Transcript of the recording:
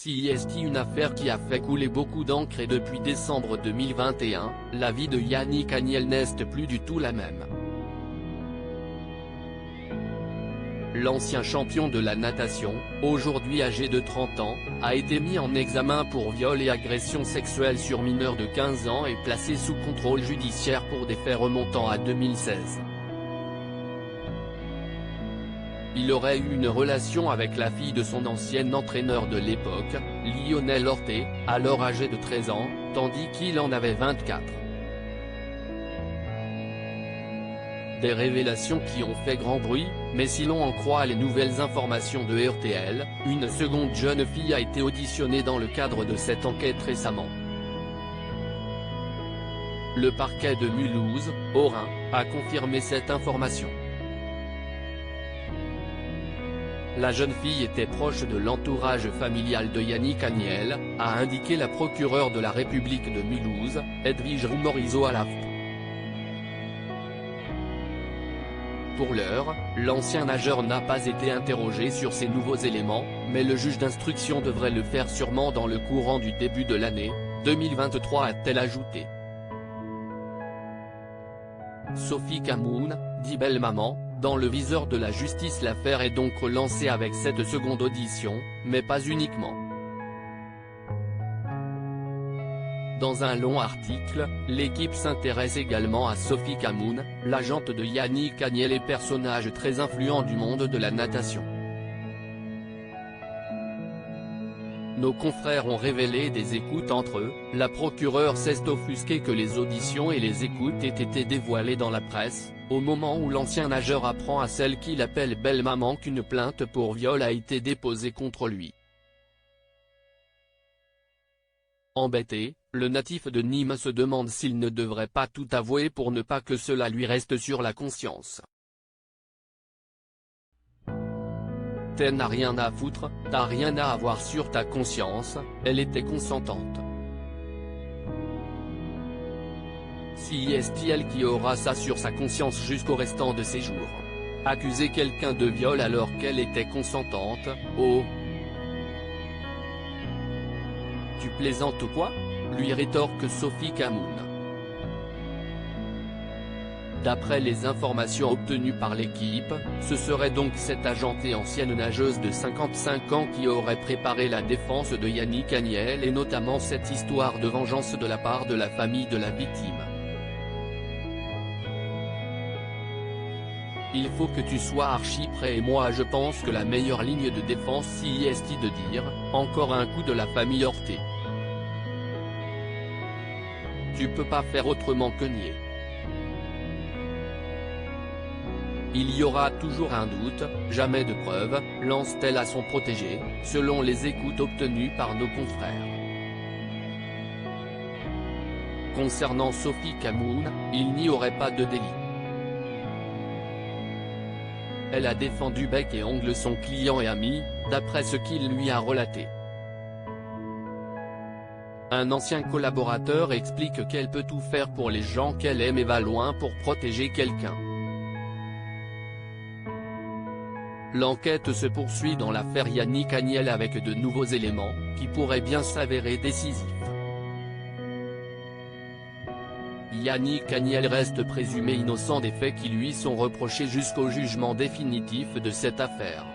C'est une affaire qui a fait couler beaucoup d'encre et depuis décembre 2021, la vie de Yannick Agnel n'est plus du tout la même. L'ancien champion de la natation, aujourd'hui âgé de 30 ans, a été mis en examen pour viol et agression sexuelle sur mineur de 15 ans et placé sous contrôle judiciaire pour des faits remontant à 2016. Il aurait eu une relation avec la fille de son ancien entraîneur de l'époque, Lionel Orté, alors âgé de 13 ans, tandis qu'il en avait 24. Des révélations qui ont fait grand bruit, mais si l'on en croit les nouvelles informations de RTL, une seconde jeune fille a été auditionnée dans le cadre de cette enquête récemment. Le parquet de Mulhouse, au Rhin, a confirmé cette information. La jeune fille était proche de l'entourage familial de Yannick Agnel, a indiqué la procureure de la République de Mulhouse, Edwige Morisot à l'AFP. Pour l'heure, l'ancien nageur n'a pas été interrogé sur ces nouveaux éléments, mais le juge d'instruction devrait le faire sûrement dans le courant du début de l'année 2023, a-t-elle ajouté. Sophie Camoun, dit Belle Maman, dans le viseur de la justice. L'affaire est donc relancée avec cette seconde audition, mais pas uniquement. Dans un long article, l'équipe s'intéresse également à Sophie Camoun, l'agente de Yannick Agnel et personnage très influent du monde de la natation. Nos confrères ont révélé des écoutes entre eux, la procureure s'est offusquée que les auditions et les écoutes aient été dévoilées dans la presse, au moment où l'ancien nageur apprend à celle qu'il appelle Belle Maman qu'une plainte pour viol a été déposée contre lui. Embêté, le natif de Nîmes se demande s'il ne devrait pas tout avouer pour ne pas que cela lui reste sur la conscience. T'en as rien à foutre, t'as rien à avoir sur ta conscience, elle était consentante. C'est elle qui aura ça sur sa conscience jusqu'au restant de ses jours. Accuser quelqu'un de viol alors qu'elle était consentante, oh. Tu plaisantes ou quoi ? Lui rétorque Sophie Camoun. D'après les informations obtenues par l'équipe, ce serait donc cette agente et ancienne nageuse de 55 ans qui aurait préparé la défense de Yannick Agnel et notamment cette histoire de vengeance de la part de la famille de la victime. Il faut que tu sois archi prêt et moi je pense que la meilleure ligne de défense c'est de dire, encore un coup de la famille Orté. Tu peux pas faire autrement que nier. Il y aura toujours un doute, jamais de preuve, lance-t-elle à son protégé, selon les écoutes obtenues par nos confrères. Concernant Sophie Camoun, il n'y aurait pas de délit. Elle a défendu bec et ongles son client et ami, d'après ce qu'il lui a relaté. Un ancien collaborateur explique qu'elle peut tout faire pour les gens qu'elle aime et va loin pour protéger quelqu'un. L'enquête se poursuit dans l'affaire Yannick Agnel avec de nouveaux éléments, qui pourraient bien s'avérer décisifs. Yannick Agnel reste présumé innocent des faits qui lui sont reprochés jusqu'au jugement définitif de cette affaire.